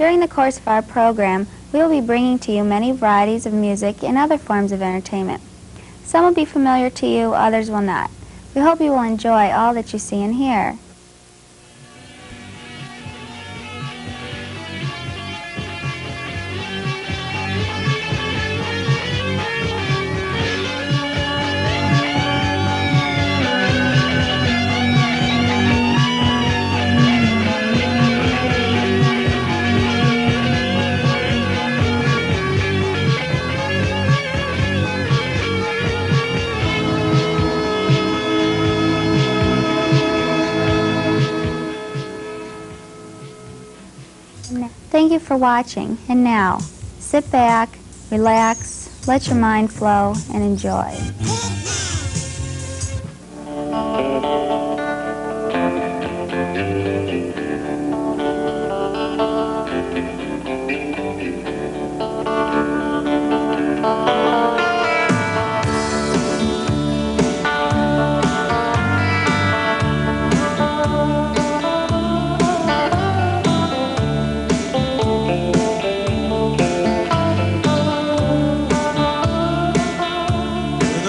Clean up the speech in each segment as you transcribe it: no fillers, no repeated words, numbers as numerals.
During the course of our program, we will be bringing to you many varieties of music and other forms of entertainment. Some will be familiar to you, others will not. We hope you will enjoy all that you see and hear. Thank you for watching, and now, sit back, relax, let your mind flow, and enjoy.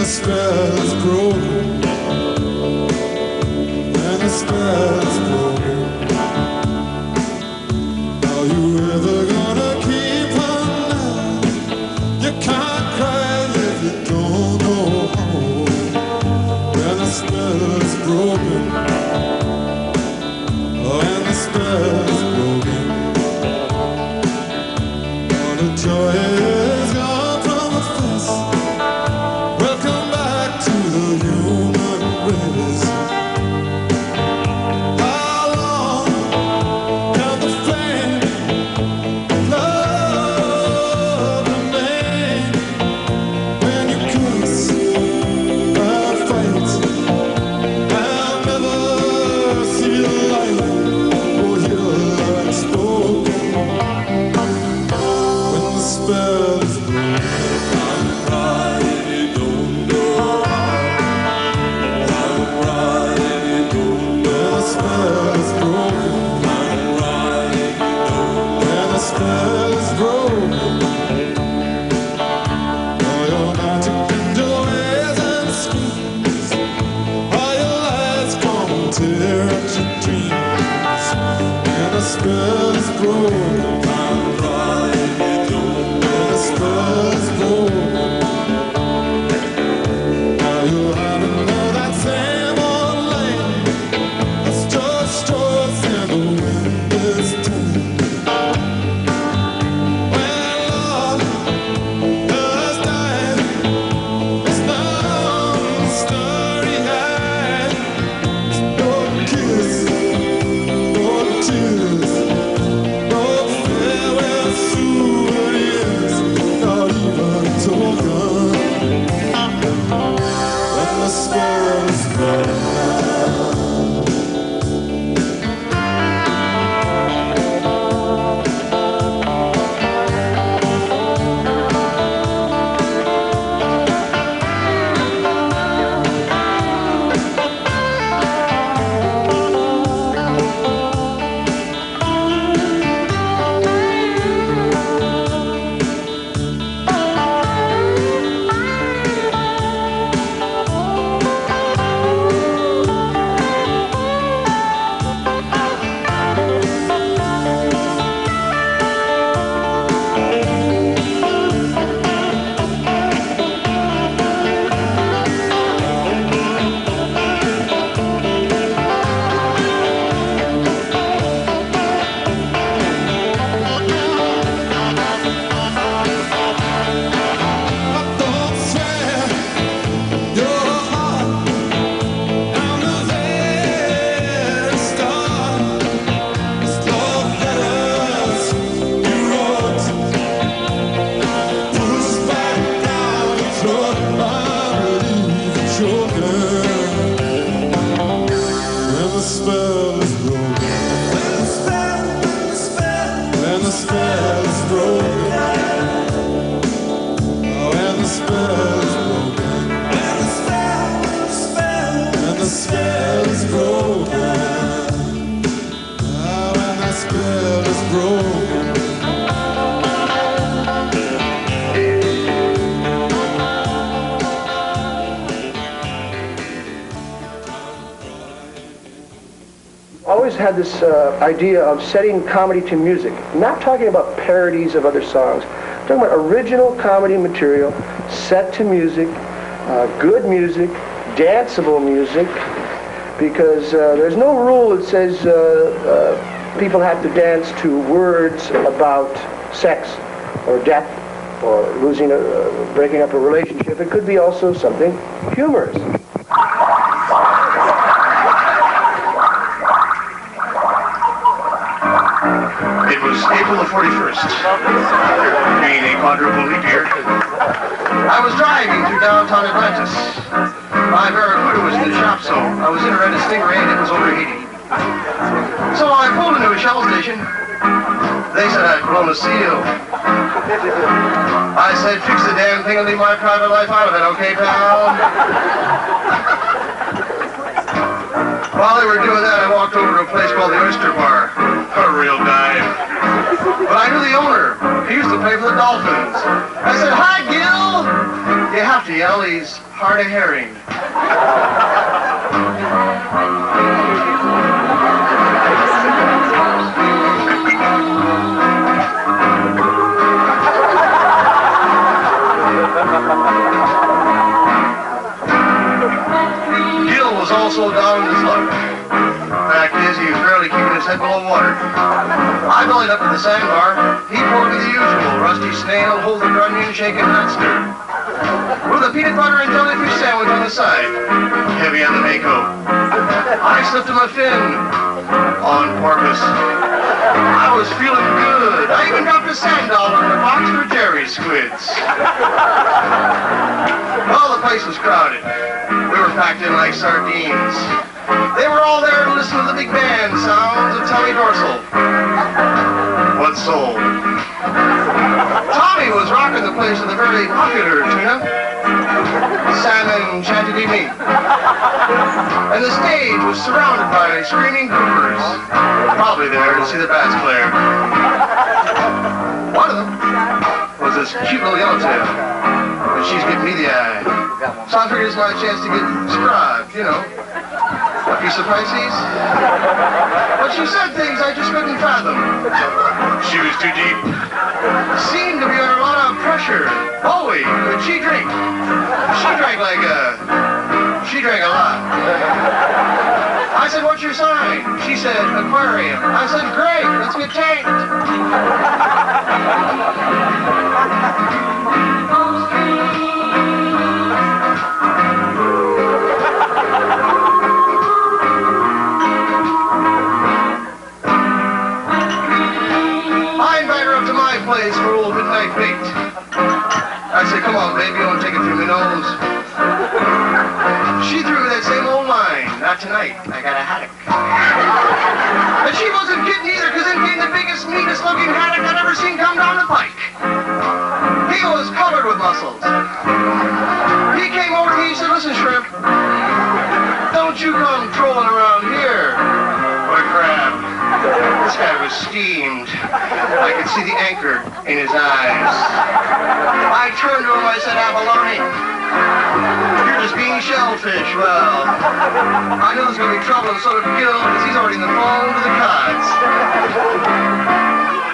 Spell is broken. always had this idea of setting comedy to music. I'm not talking about parodies of other songs. I'm talking about original comedy material set to music, good music, danceable music, because there's no rule that says people have to dance to words about sex or death or breaking up a relationship. It could be also something humorous. It was April the 41st, being a quadruple leap year. I was driving through downtown Atlantis. My Barracuda was in the shop, so I was in a red Stingray and it was overheating. So I pulled into a Shell station. They said I'd blown a seal. I said, fix the damn thing and leave my private life out of it, okay, pal? While they were doing that, I walked over to a place called the Oyster Bar. A real dive. But I knew the owner. He used to play for the Dolphins. I said, hi, Gil! You have to yell, he's hard of hearing. Gil was also down in his luck. Fact is, he was barely keeping his head below water. I bellied up to the sandbar. He poured me the usual rusty snail, hold the onion, shake and not stir. With a peanut butter and jellyfish sandwich on the side. Heavy on the Mako. I slipped him a fin. On purpose. I was feeling good. I even dropped a $1 in the box for Jerry's squids. Well, the place was crowded. We were packed in like sardines. They were all there to listen to the big band sounds of Tommy Dorsal. What soul? Tommy was rocking the place with a very popular tune-up, Salmon Chanted Evening. And the stage was surrounded by screaming groupers, probably there to see the bass player. One of them was this cute little yellowtail, but she's giving me the eye. So I figured it's my chance to get described, you know. A piece of Pisces. But she said things I just couldn't fathom. She was too deep. Seemed to be under a lot of pressure. Bowie, could she drink? She drank a lot. I said, what's your sign? She said, aquarium. I said, great, let's get tanked. Place for old midnight bait. I said, come on, baby, you want to take it through my nose? She threw me that same old line. Not tonight. I got a haddock. And she wasn't kidding either, because in came the biggest, meanest looking haddock I'd ever seen come down the pike. He was covered with muscles. He came over to me, he said, listen, Shrimp, don't you come trolling around here. Or crab. This guy was steamed. I could see the anchor in his eyes. I turned to him, I said, abalone. You're just being shellfish. Well, I knew there was going to be trouble, and so did Gil, because he's already in the phone to the cods.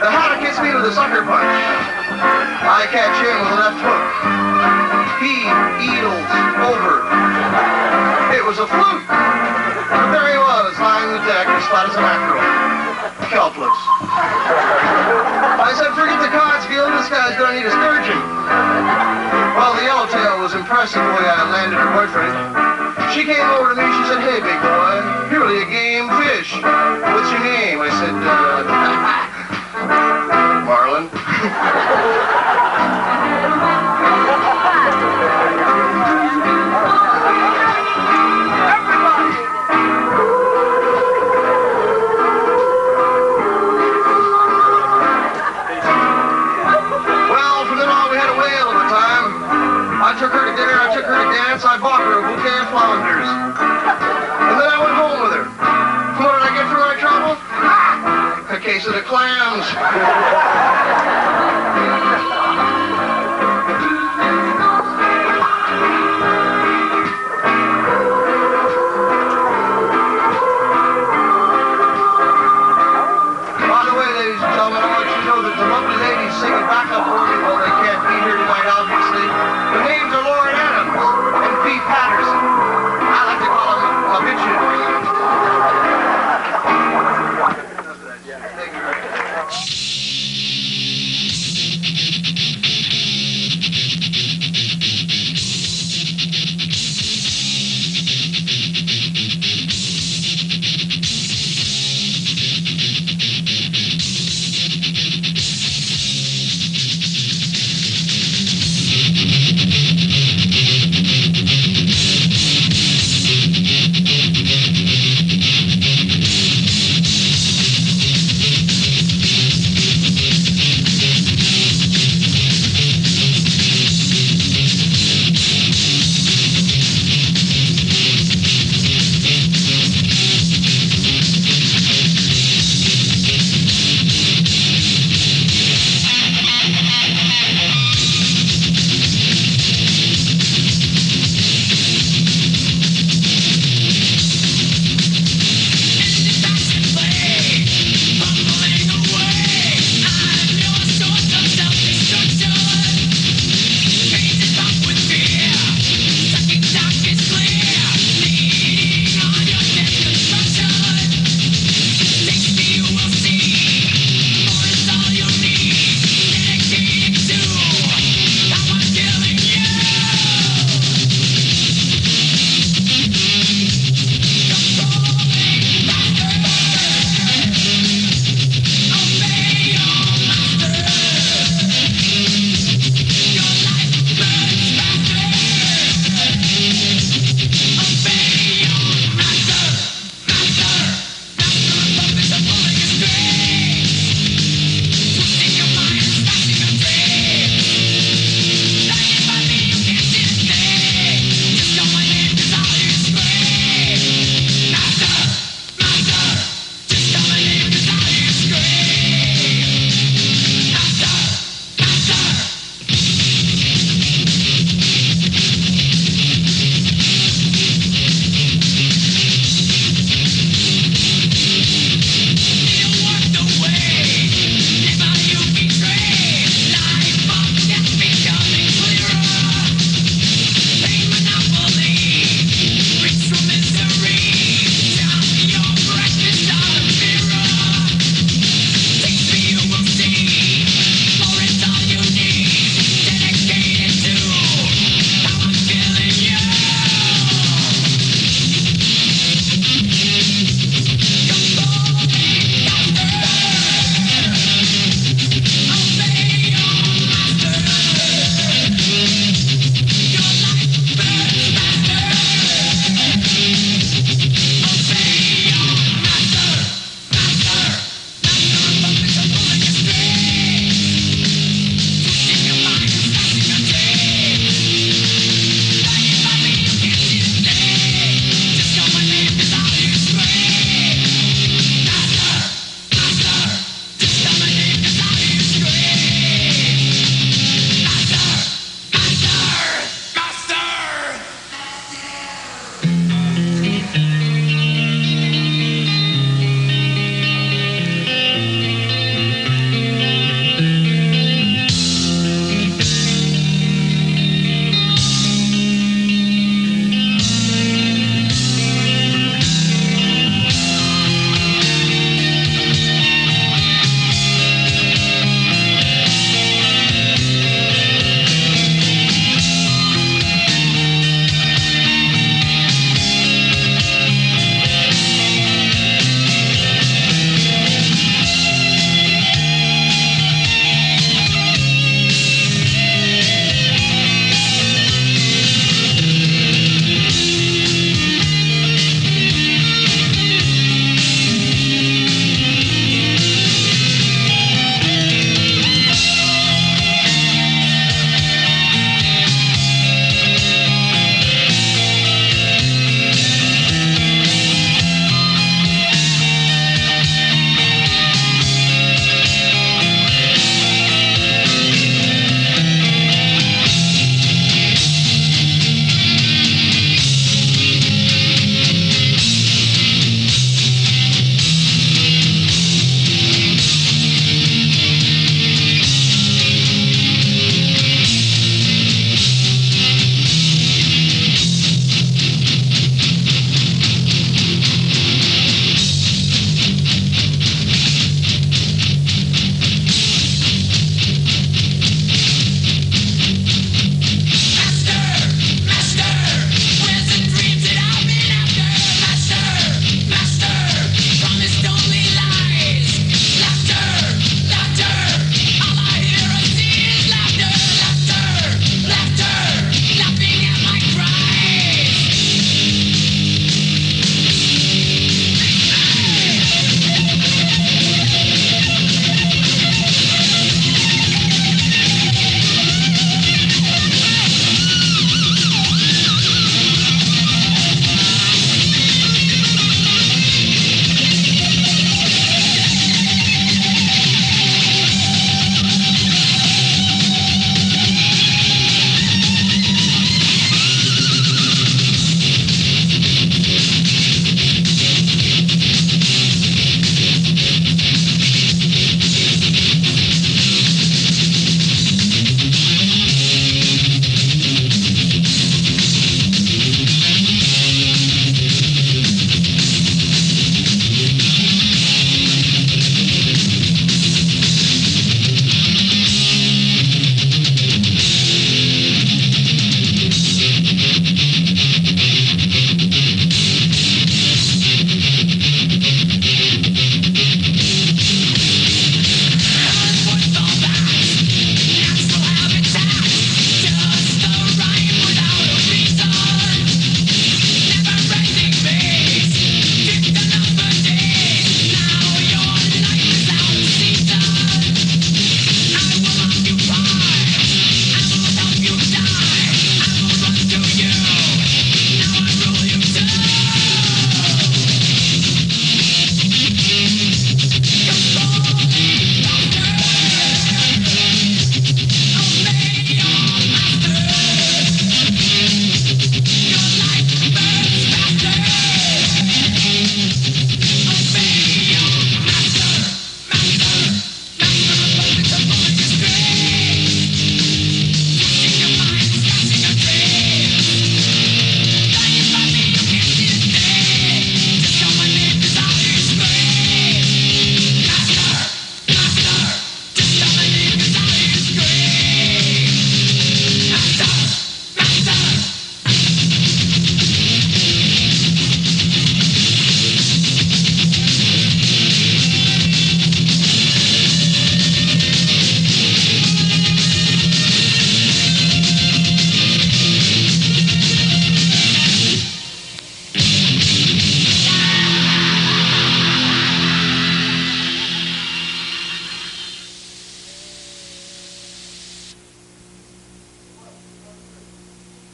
The haddock hits me with a sucker punch. I catch him with a left hook. He eels over. It was a fluke. But there he was, lying on the deck as flat as a mackerel. Helpless. I said, forget the cods, Gil, this guy's gonna need a sturgeon. Well, the yellowtail was impressed with the way I landed her boyfriend. She came over to me, she said, hey, big boy, you're really a game fish. What's your name? I said, Marlin. I took her to dinner, I took her to dance, I bought her a bouquet of flounders. And then I went home with her. What did I get for my trouble? A case of the clams.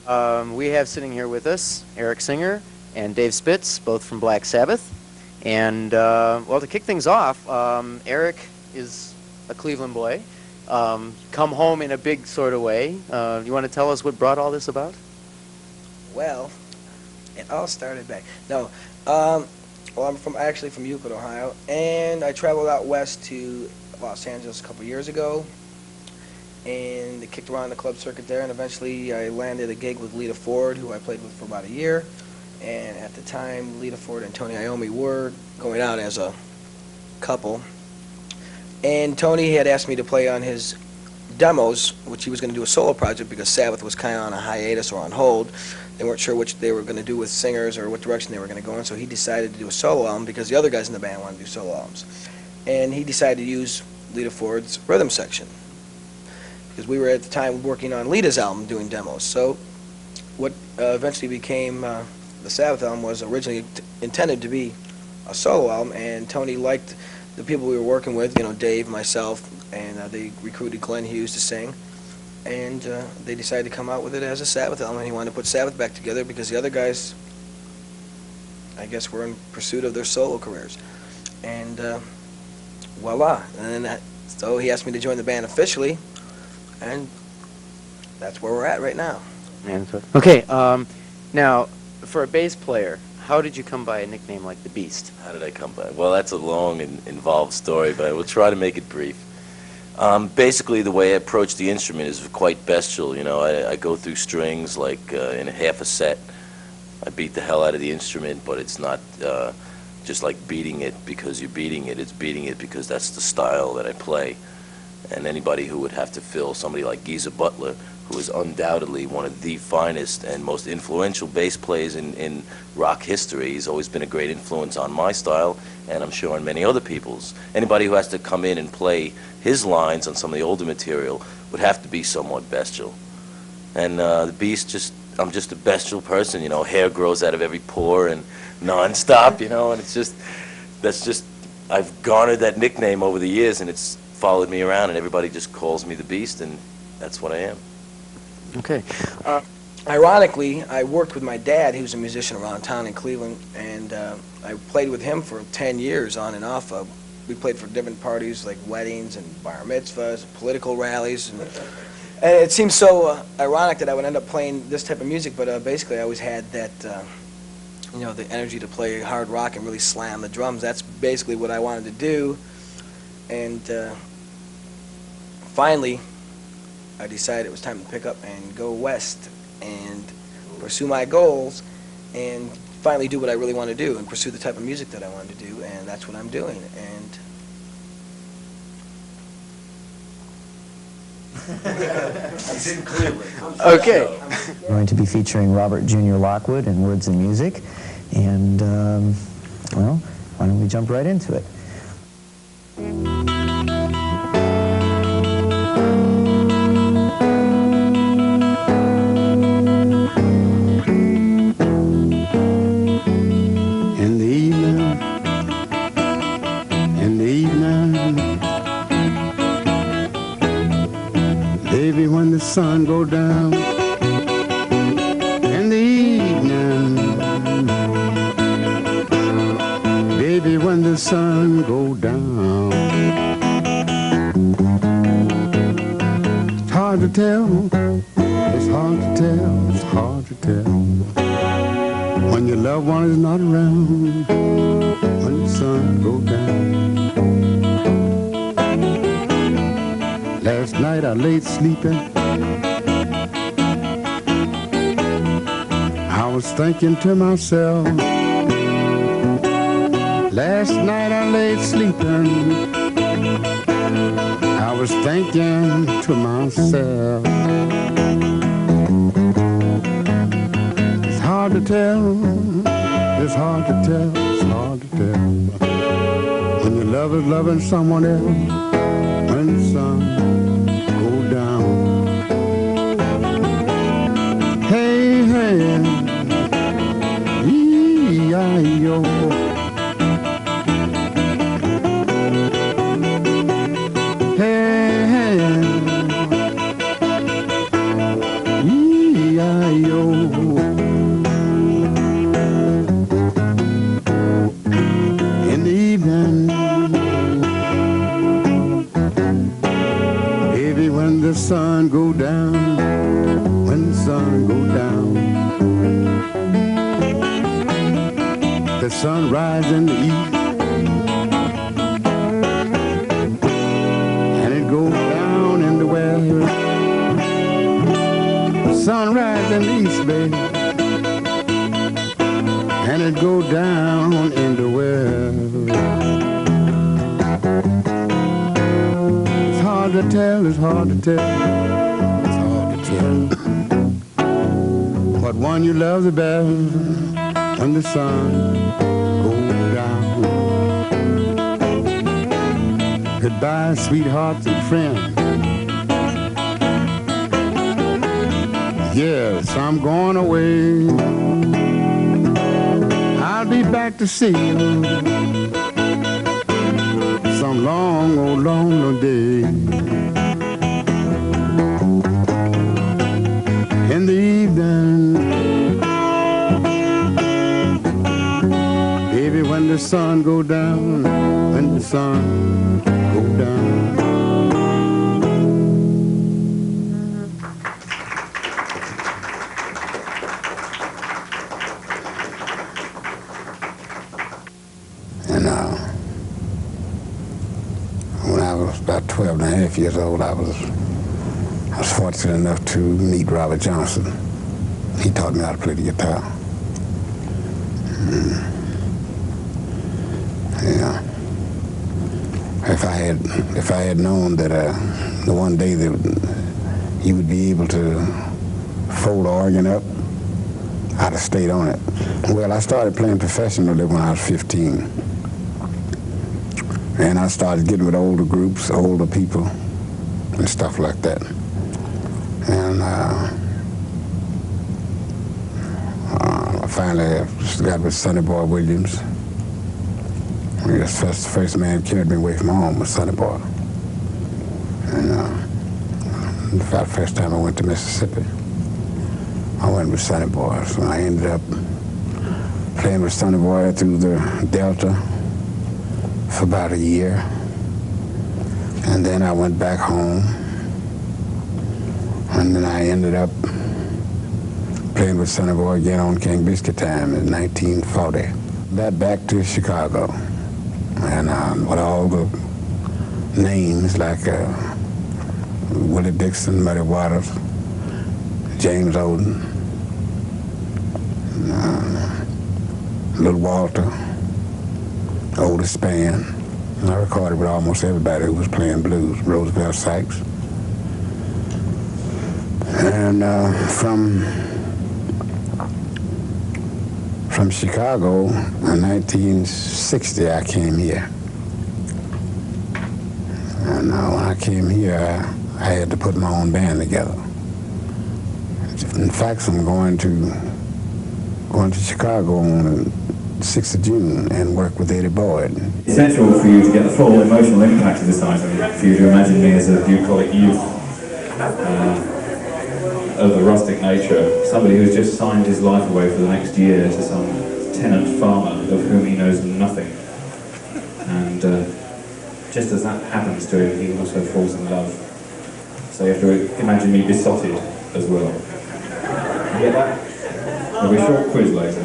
We have sitting here with us Eric Singer and Dave Spitz, both from Black Sabbath. And, well, to kick things off, Eric is a Cleveland boy. Come home in a big sort of way. You want to tell us what brought all this about? Well, it all started back. No, well, I'm actually from Euclid, Ohio, and I traveled out west to Los Angeles a couple years ago, and I kicked around the club circuit there, and eventually I landed a gig with Lita Ford, who I played with for about a year. And at the time, Lita Ford and Tony Iommi were going out as a couple. And Tony had asked me to play on his demos, which he was going to do a solo project because Sabbath was kind of on a hiatus or on hold. They weren't sure which they were going to do with singers or what direction they were going to go in, so he decided to do a solo album because the other guys in the band wanted to do solo albums. And he decided to use Lita Ford's rhythm section because we were at the time working on Lita's album doing demos. So what eventually became the Sabbath album was originally intended to be a solo album, and Tony liked the people we were working with, you know, Dave, myself, and they recruited Glenn Hughes to sing, and they decided to come out with it as a Sabbath album, and he wanted to put Sabbath back together because the other guys, I guess, were in pursuit of their solo careers. And voila. And then so he asked me to join the band officially, and that's where we're at right now. Okay, now, for a bass player, how did you come by a nickname like the Beast? How did I come by? Well, that's a long and involved story, but I will try to make it brief. Basically, the way I approach the instrument is quite bestial. You know, I go through strings like in half a set. I beat the hell out of the instrument, but it's not just like beating it because you're beating it. It's beating it because that's the style that I play. And anybody who would have to fill somebody like Geezer Butler, who is undoubtedly one of the finest and most influential bass players in rock history. He's always been a great influence on my style, and I'm sure on many other people's. Anybody who has to come in and play his lines on some of the older material would have to be somewhat bestial. And the Beast, I'm just a bestial person, you know, hair grows out of every pore and non-stop, you know, and I've garnered that nickname over the years, and it's followed me around, and everybody just calls me the Beast, and that's what I am. Okay. Ironically, I worked with my dad, who's a musician around town in Cleveland, and I played with him for 10 years on and off. We played for different parties like weddings and bar mitzvahs, political rallies, and it seems so ironic that I would end up playing this type of music, but basically I always had that, you know, the energy to play hard rock and really slam the drums. That's basically what I wanted to do, and finally I decided it was time to pick up and go west and pursue my goals and finally do what I really want to do and pursue the type of music that I wanted to do, and that's what I'm doing. And okay. We're going to be featuring Robert Jr. Lockwood in words and music, and well, why don't we jump right into it? Baby, when the sun go down in the evening, baby, when the sun go down, it's hard to tell, it's hard to tell, it's hard to tell when your loved one is not around, when the sun go down. Last night I laid sleeping, I was thinking to myself. Last night I laid sleeping, I was thinking to myself. It's hard to tell, it's hard to tell, it's hard to tell when your love is loving someone else, when the sun go down. Hey, hey, E-I-O. Hey, hey, E-I-O. when the sun go down, when the sun go down. The sun rises in the east, and it goes down in the west. The sun rises in the east, baby, and it goes down in the west. It's hard to tell, it's hard to tell, it's hard to tell what one you love the best when the sun goes down. Goodbye, sweethearts and friends. Yes, I'm going away. I'll be back to see you some long, oh, long day. In the evening, baby, when the sun go down, when the sun go down. And when I was about 12 and a half years old, I was fortunate enough to meet Robert Johnson. He taught me how to play the guitar. Yeah. If I had known that the one day that you would be able to fold the organ up, I'd have stayed on it. Well, I started playing professionally when I was 15. And I started getting with older groups, older people, and stuff like that. And I finally got with Sonny Boy Williams. I guess the first man carried me away from home was Sonny Boy. And the first time I went to Mississippi, I went with Sonny Boy. So I ended up playing with Sonny Boy through the Delta for about a year. And then I went back home. And then I ended up playing with Sonny Boy again on King Biscuit time in 1940. That back to Chicago. And with all the names like Willie Dixon, Muddy Waters, James Oden, Little Walter, Otis Spann. And I recorded with almost everybody who was playing blues, Roosevelt Sykes. And from Chicago in 1960, I came here. And when I came here, I had to put my own band together. In fact, I'm going to Chicago on the 6th of June and work with Eddie Boyd. Essential for you to get the full emotional impact of this item, for you to imagine me as a bucolic youth of a rustic nature, somebody who's just signed his life away for the next year to some tenant farmer of whom he knows nothing. And just as that happens to him, he also falls in love. So you have to imagine me besotted as well. You get that? There'll be a short quiz later.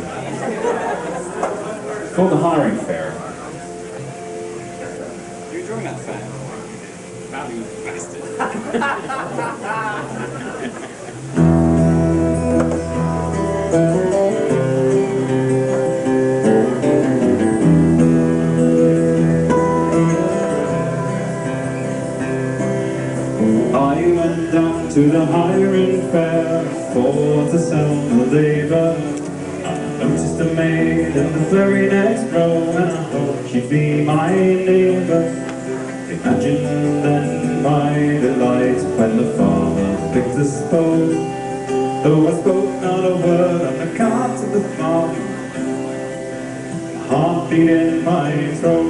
It's called the hiring fair. You're drawing that fair? Value bastard. I went down to the hiring fair for to sell the labor. I noticed a maid in the very next row, and I thought she'd be my neighbor. Imagine then my delight when the farmer picked a spade. Though I spoke not a word on the cards of the farm, a heartbeat in my throat.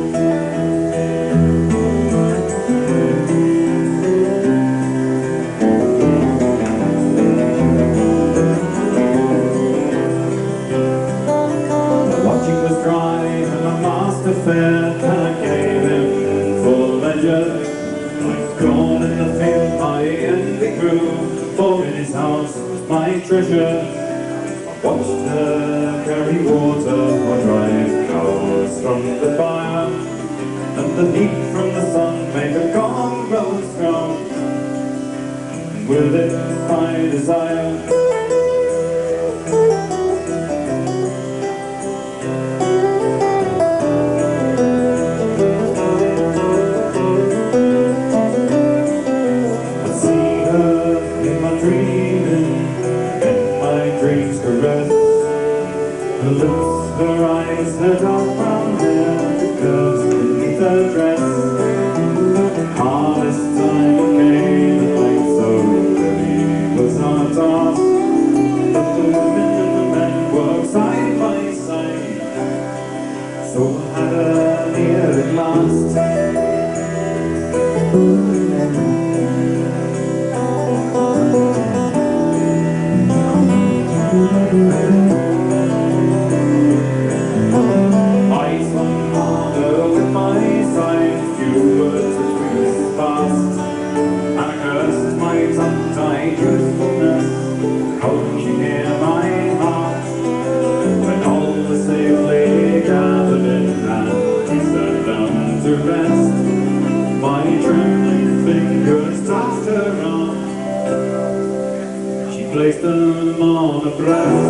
Fair, and I gave him full measure. Like corn in the field, my true, for in his house was my treasure. I watched her carry water or drive cows from the fire, and the heat from the sun made the corn grow strong, and with it my desire. Her lips, her eyes, her dark brown hair, the curves beneath her dress. Hardest time came, the fight so heavy was our task. But the women and the men worked side by side, so I had her near at last. Placed them on a breast.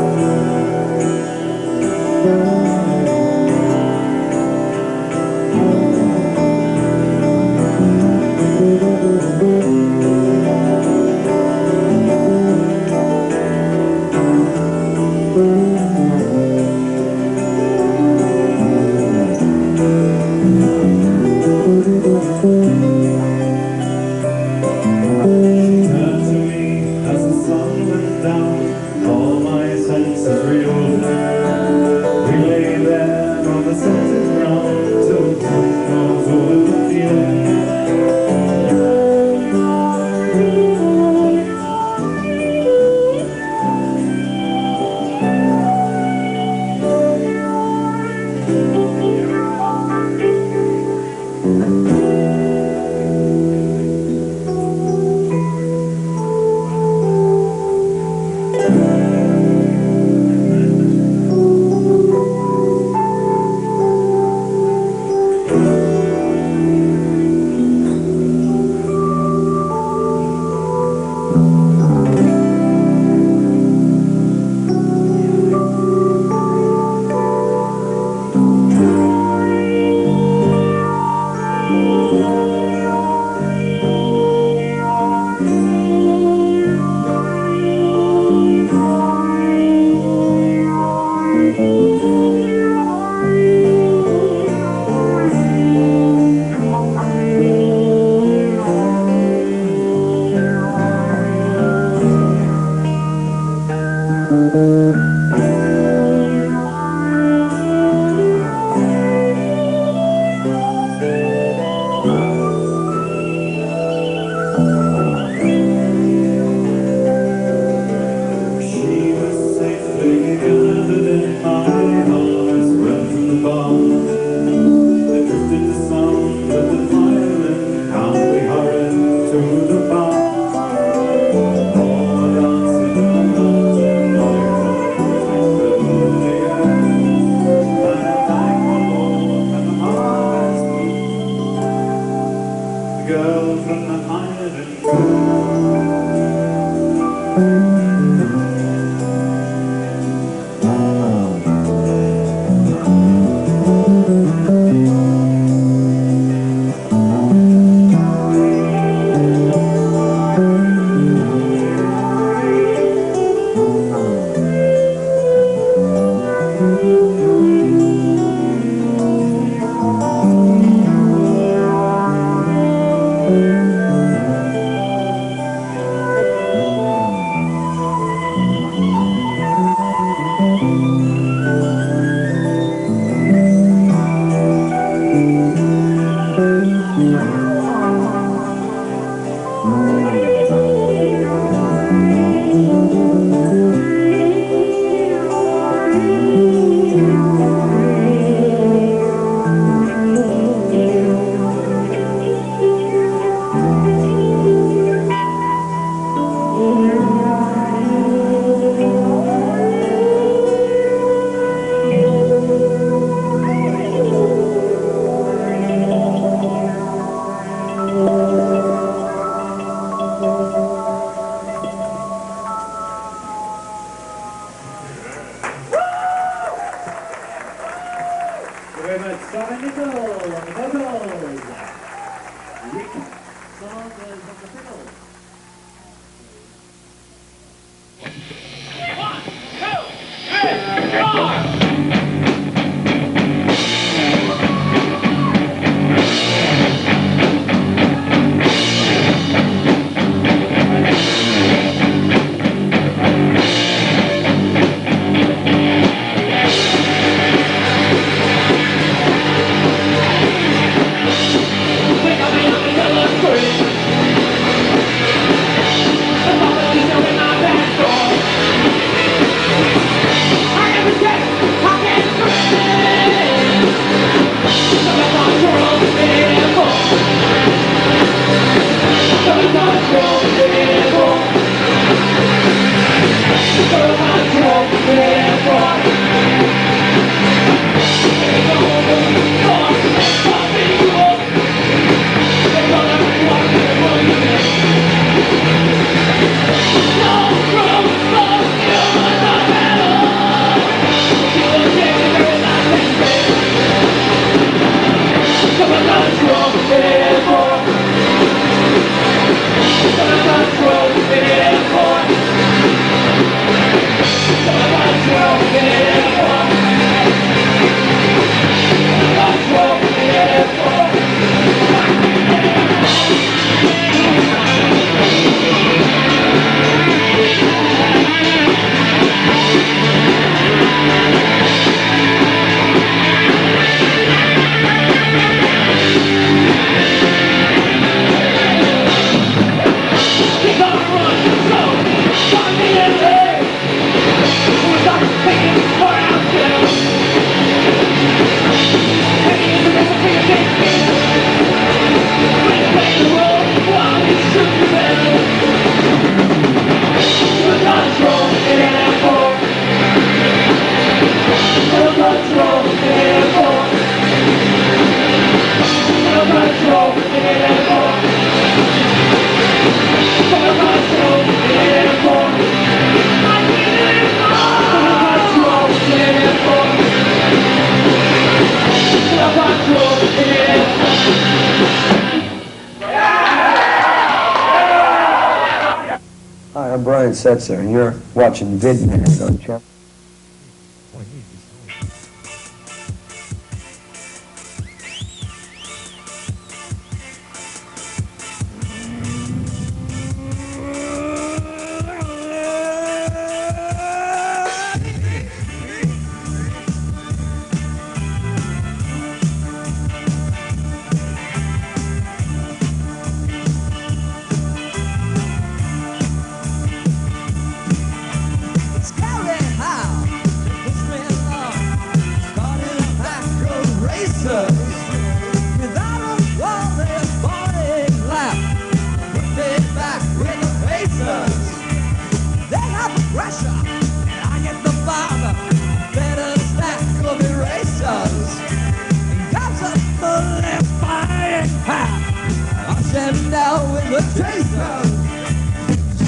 Hi, I'm Brian Setzer, and you're watching VidMag on channel.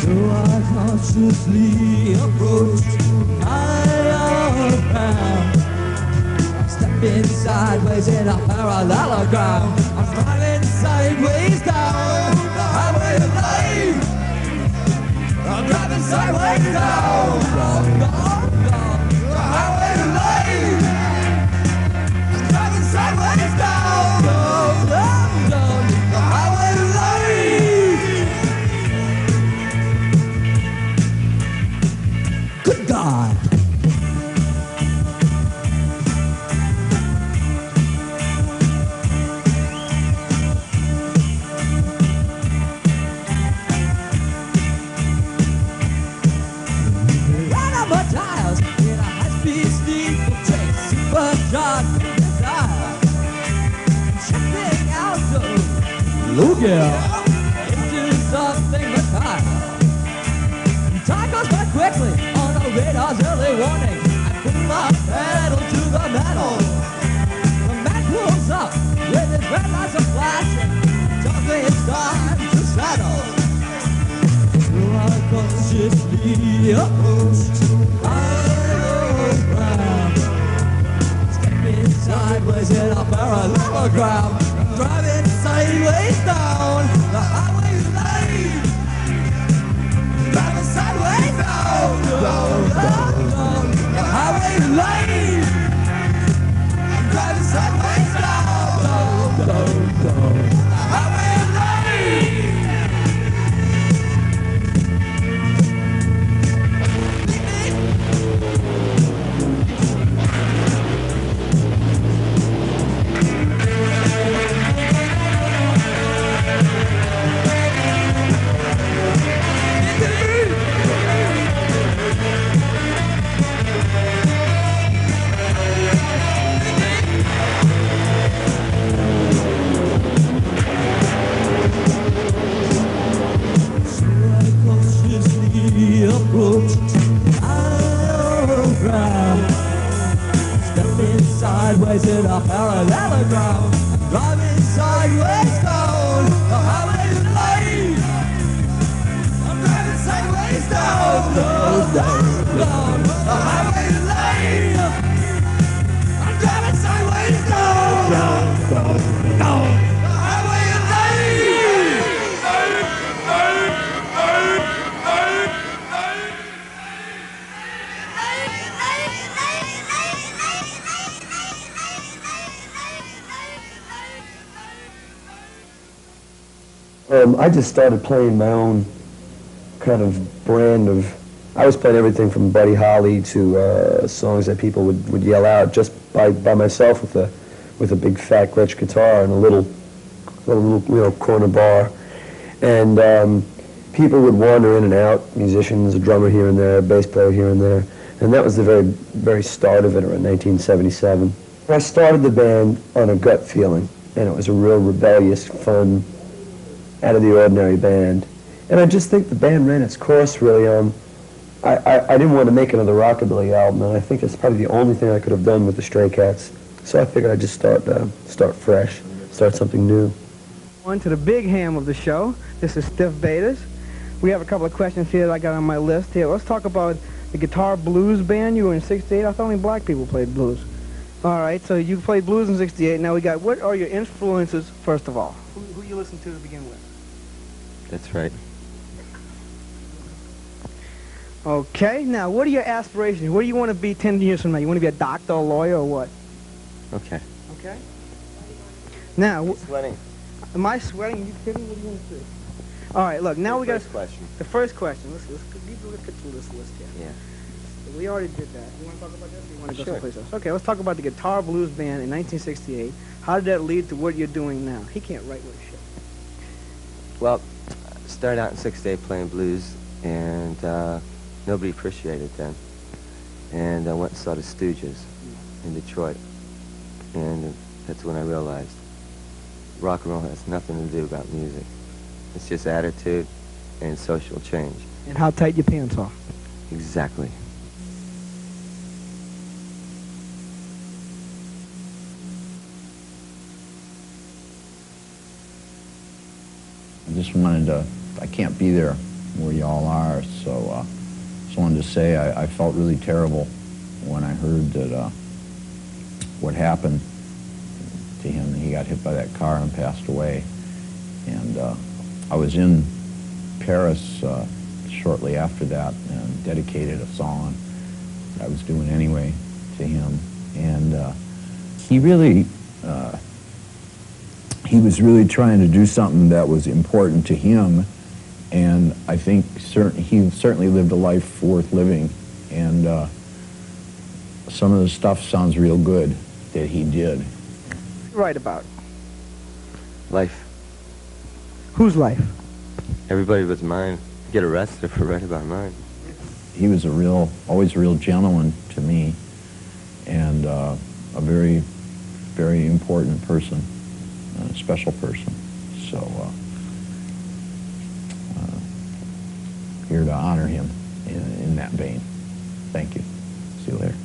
So I cautiously approached higher ground. I'm stepping sideways in a parallelogram. I'm driving sideways down the highway of life. I'm driving sideways down the highway of life. I'm driving sideways down the highway of life. Good God. Right on my tires in a high-speed steeplechase, supercharged desire. Checking out the lookout into something that's higher. Time goes by quickly on the radar's early warning. I put my pedal to the metal. The man pulls up with his red lights are flashing. Tells me it's time to settle. So I cautiously approach higher ground. Stepping sideways in a parallelogram. I'm driving sideways down the highway of life. Driving sideways down the highway of life. Driving sideways down the highway of life. Approached higher ground. Stepping sideways in a parallelogram. Driving sideways down the highway of life. I'm driving sideways down the highway of life. I'm driving sideways down the highway of life. I just started playing my own kind of brand of. I was playing everything from Buddy Holly to songs that people would yell out just by myself with a big fat Gretsch guitar and a little corner bar, and people would wander in and out. Musicians, a drummer here and there, a bass player here and there, and that was the very start of it around 1977. I started the band on a gut feeling, and it was a real rebellious, fun, out of the ordinary band. And I just think the band ran its course really. I didn't want to make another rockabilly album, and I think that's probably the only thing I could have done with the Stray Cats. So I figured I'd just start fresh, start something new. On to the big ham of the show. This is Stiff Betas. We have a couple of questions here that I got on my list here. Let's talk about the guitar blues band. You were in '68. I thought only black people played blues. All right, so you played blues in '68. Now we got, what are your influences, first of all? Who you listen to begin with? That's right. Okay, now what are your aspirations? What do you want to be 10 years from now? You want to be a doctor, a lawyer, or what? Okay. Okay. Now, Sweating. am I sweating? Are you kidding? What do you want to see? All right, look, now we got First question. the first question. Let's get to this list here. Yeah. We already did that. You want to talk about this, or you want to go Sure. someplace else? Okay, let's talk about the guitar blues band in 1968. How did that lead to what you're doing now? He can't write with shit. Well, I started out in '68 playing blues, and nobody appreciated it then. And I went and saw the Stooges in Detroit, and that's when I realized rock and roll has nothing to do about music. It's just attitude and social change. And how tight your pants are. Exactly. I just wanted to, I can't be there where y'all are, so just wanted to say I felt really terrible when I heard that what happened to him. He got hit by that car and passed away. And I was in Paris shortly after that and dedicated a song that I was doing anyway to him. And he was really trying to do something that was important to him, and I think he certainly lived a life worth living, and some of the stuff sounds real good that he did. Right about. Life. Whose life? Everybody but mine. Get arrested if I write about mine. He was always a real gentleman to me, and a very, very important person, a special person. So here to honor him in that vein. Thank you. See you later.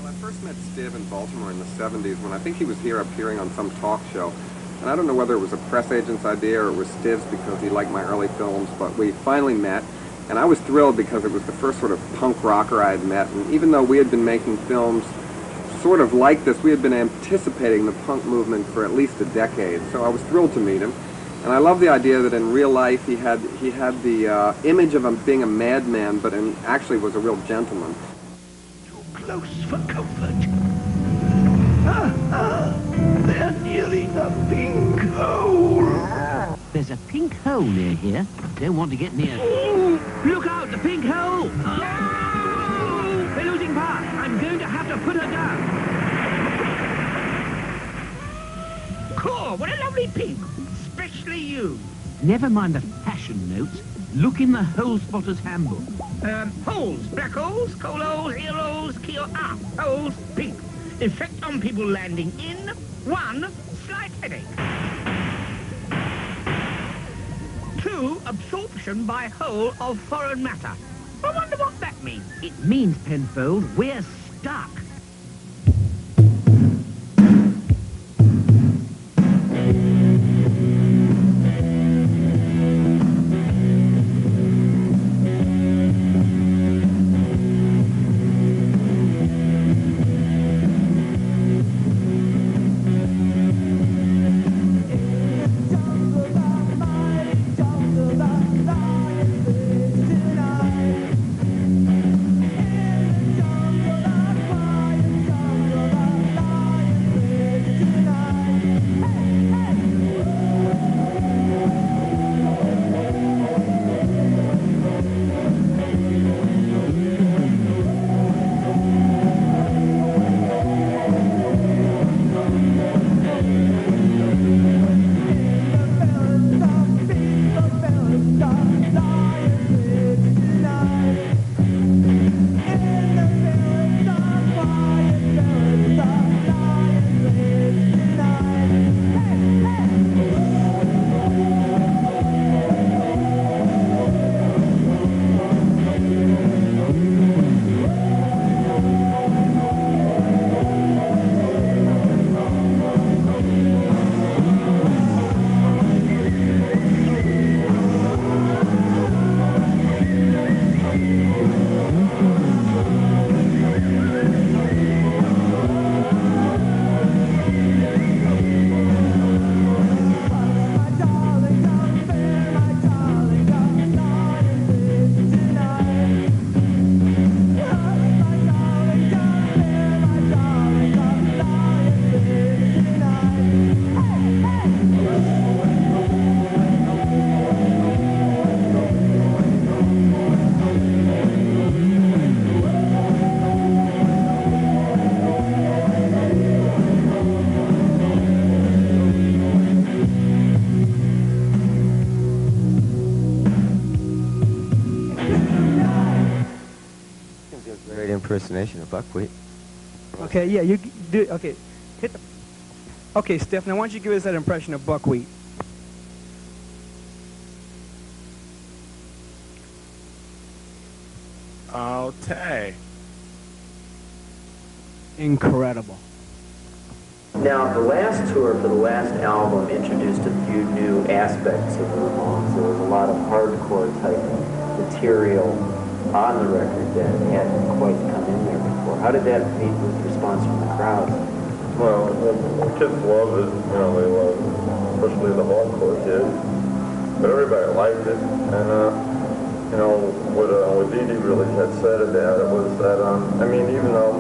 I first met Stiv in Baltimore in the 70s when I think he was here appearing on some talk show. And I don't know whether it was a press agent's idea or it was Stiv's because he liked my early films, but we finally met. And I was thrilled because it was the first sort of punk rocker I had met. And even though we had been making films sort of like this, we had been anticipating the punk movement for at least a decade. So I was thrilled to meet him. And I love the idea that in real life he had the image of being a madman, but actually was a real gentleman. Close for comfort. They're nearing a pink hole. There's a pink hole near here. Don't want to get near. Look out, the pink hole! No! We're losing power. I'm going to have to put her down. Cool, what a lovely pink. Especially you. Never mind the fashion notes. Look in the hole spotter's handbook. Holes, black holes, coal holes, ear holes, holes, pink. Effect on people landing in, 1, slight headache. 2, absorption by hole of foreign matter. I wonder what that means. It means, Penfold, we're stuck. impersonation of buckwheat. Okay, yeah, you do. Okay, hit the. Okay, Steph. Now, why don't you give us that impression of buckwheat? Okay. Incredible. Now, the last tour for the last album introduced a few new aspects of the Ramones. There was a lot of hardcore type material on the record that hadn't quite come in there before. How did that meet with response from the crowd? Well, the kids love it. You know, they love it, especially the hardcore kids. But everybody liked it. And, you know, what Dee Dee really had said about it was that, I mean, even though,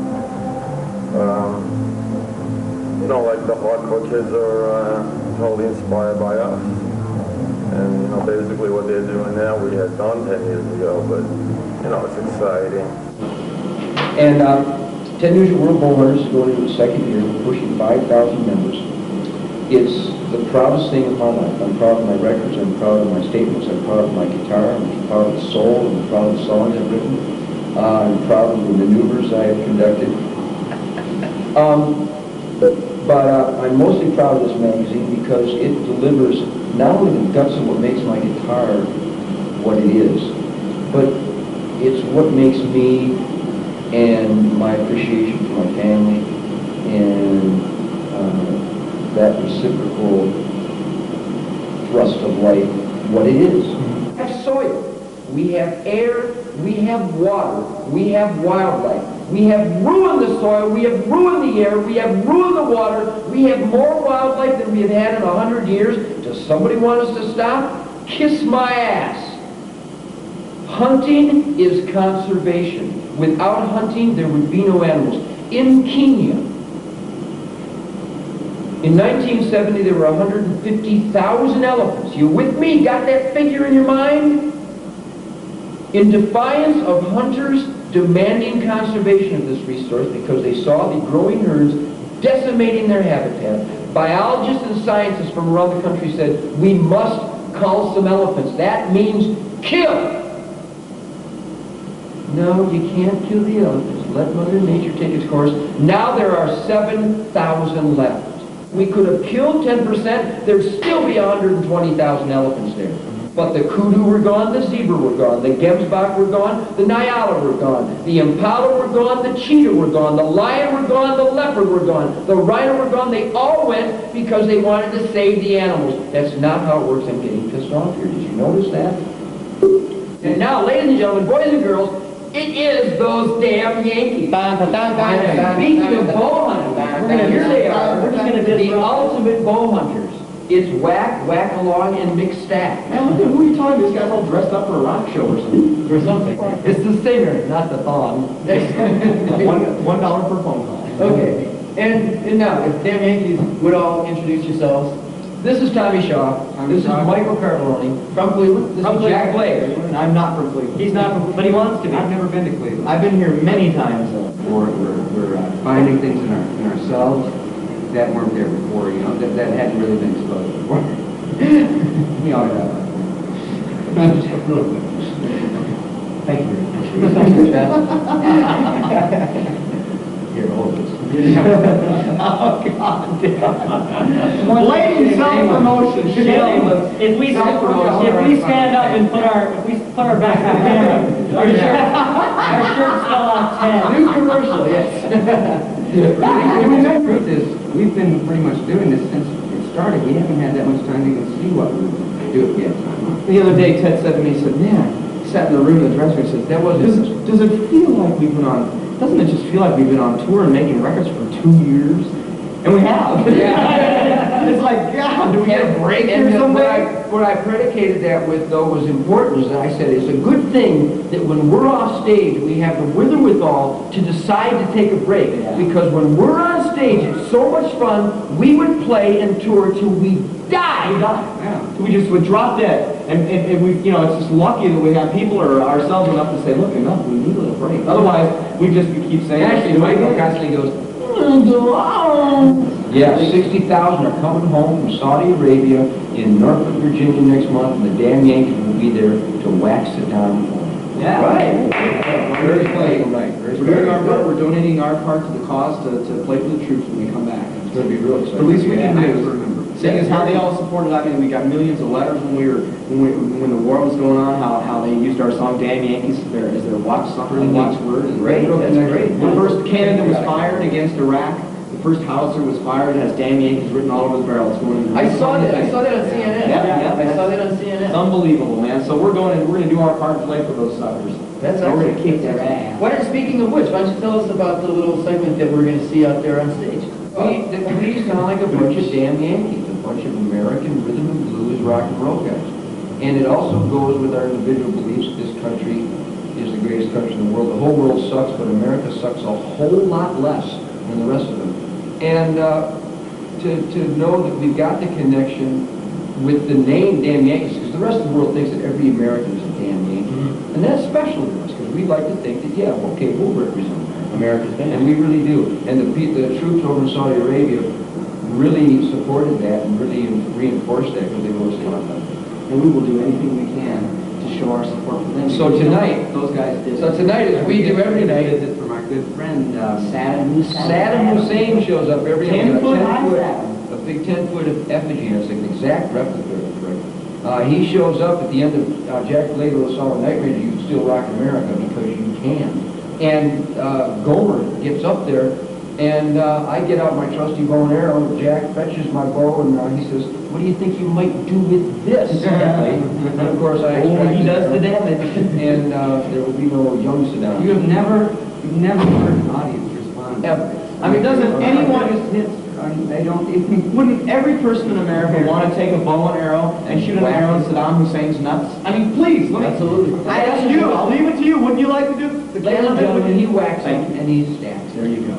you know, like the hardcore kids are totally inspired by us. And, you know, basically what they're doing now, we had done 10 years ago, but, you know, it's exciting. And 10 Years of World Bowhunters is going into the second year, we're pushing 5,000 members. It's the proudest thing of my life. I'm proud of my records, I'm proud of my statements, I'm proud of my guitar, I'm proud of the soul, I'm proud of the songs I've written. I'm proud of the maneuvers I have conducted. But I'm mostly proud of this magazine because it delivers not only the guts of what makes my guitar what it is, but it's what makes me and my appreciation for my family and that reciprocal thrust of life, what it is. We have soil, we have air, we have water, we have wildlife. We have ruined the soil, we have ruined the air, we have ruined the water, we have more wildlife than we have had in 100 years. Does somebody want us to stop? Kiss my ass. Hunting is conservation. Without hunting, there would be no animals. In Kenya, in 1970, there were 150,000 elephants. You with me? Got that figure in your mind? In defiance of hunters demanding conservation of this resource because they saw the growing herds decimating their habitat, biologists and scientists from around the country said, we must cull some elephants. That means kill. No, you can't kill the elephants. Let Mother Nature take its course. Now there are 7,000 left. We could have killed 10%, there'd still be 120,000 elephants there. But the kudu were gone, the zebra were gone, the gemsbok were gone, the nyala were gone, the impala were gone, the cheetah were gone, the lion were gone, the leopard were gone, the rhino were gone. They all went because they wanted to save the animals. That's not how it works. I'm getting pissed off here. Did you notice that? And now, ladies and gentlemen, boys and girls, it is those damn Yankees. Speaking of bow hunters, here they are. We're just going to do the ultimate bow hunters. It's whack, whack along, and mixed stack. Man, look at who you're talking to. This guy's all dressed up for a rock show or something. Or something. It's the singer, not the thong. $1 per phone call. Okay. And now, if damn Yankees would all introduce yourselves. This is Tommy Shaw. This is Michael Carvalone from Cleveland. This is Jack Blake. I'm not from Cleveland. He's not from Cleveland, but he wants to be. I've never been to Cleveland. I've been here many times. We're finding things in ourselves that weren't there before, you know, that hadn't really been exposed before. We all have. Thank you very much. You're old. Oh, God. Blatant self-promotion. If we stand up and put our back on camera, our shirts fell off 10. New commercial, yes. The truth is, we've been pretty much doing this since it started. We haven't had that much time to even see what we do yet. The other day, Ted said to me, he said, man, he sat in the room in the dressing room and said, that wasn't, does it feel like we've been on, doesn't it just feel like we've been on tour and making records for 2 years? And we have. Yeah. It's like, God, do we get a break or something? What I predicated that with, though, was important, is that I said it's a good thing that when we're off stage, we have the wherewithal to decide to take a break. Yeah. Because when we're on stage, it's so much fun, we would play and tour till we die. We die. Yeah. We just would drop dead. And we, you know, it's just lucky that we have people or ourselves enough to say, look, enough, we need a little break. Otherwise, we just keep saying, actually, Michael constantly goes, yeah, 60,000 are coming home from Saudi Arabia in Norfolk, Virginia next month, and the damn Yankees will be there to wax it down for them. Yeah. Right. Very playful night. We're doing our part. We're donating our part to the cause to play for the troops when we come back. It's going to be real exciting. The least we can do. Seeing as how they all supported, I mean, we got millions of letters when the war was going on. How they used our song "Damn Yankees" as their watchword. Great. That's great. The first cannon that was fired against Iraq. The first howitzer was fired. It has "Damn Yankees" written all over the barrel. It's going I saw that on CNN. Yeah. I saw that on CNN. It's unbelievable, man. So we're going to do our part to play for those suckers. That's we're going to excellent. kick their ass. Speaking of which, why don't you tell us about the little segment that we're going to see out there on stage? We sound like a bunch of damn Yankees, a bunch of American rhythm and blues rock and roll guys. And it also goes with our individual beliefs that this country is the greatest country in the world. The whole world sucks, but America sucks a whole lot less than the rest of them. And to know that we've got the connection with the name Damn Yankees, because the rest of the world thinks that every American is a damn Yankee. And that's special to us, because we like to think that, yeah, okay, we'll represent America's band. And we really do. And the troops over in Saudi Arabia really supported that and really reinforced that because they wrote us a lot about it. And we will do anything we can to show our support for them. So tonight, those guys did. So tonight, as we do every night, visit from our good friend Saddam Hussein. Saddam Hussein shows up every night. 10-foot high a big 10-foot effigy. It's an exact replica of it. He shows up at the end of Jack Lago's song Night Ranger, You Can Still Rock America, because you can. And Gomer gets up there, and I get out my trusty bow and arrow. Jack fetches my bow, and he says, "What do you think you might do with this?" And of course, I he does the damage. And there will be no young Saddam. You've never heard an audience respond. Ever. I mean, doesn't anyone wouldn't every person in America want to take a bow and arrow and shoot an arrow in Saddam Hussein's nuts? I mean, please, Absolutely. I ask you, I'll leave it to you. Wouldn't you like to do the Ladies and gentlemen, he whacks him and he stabs. There you go.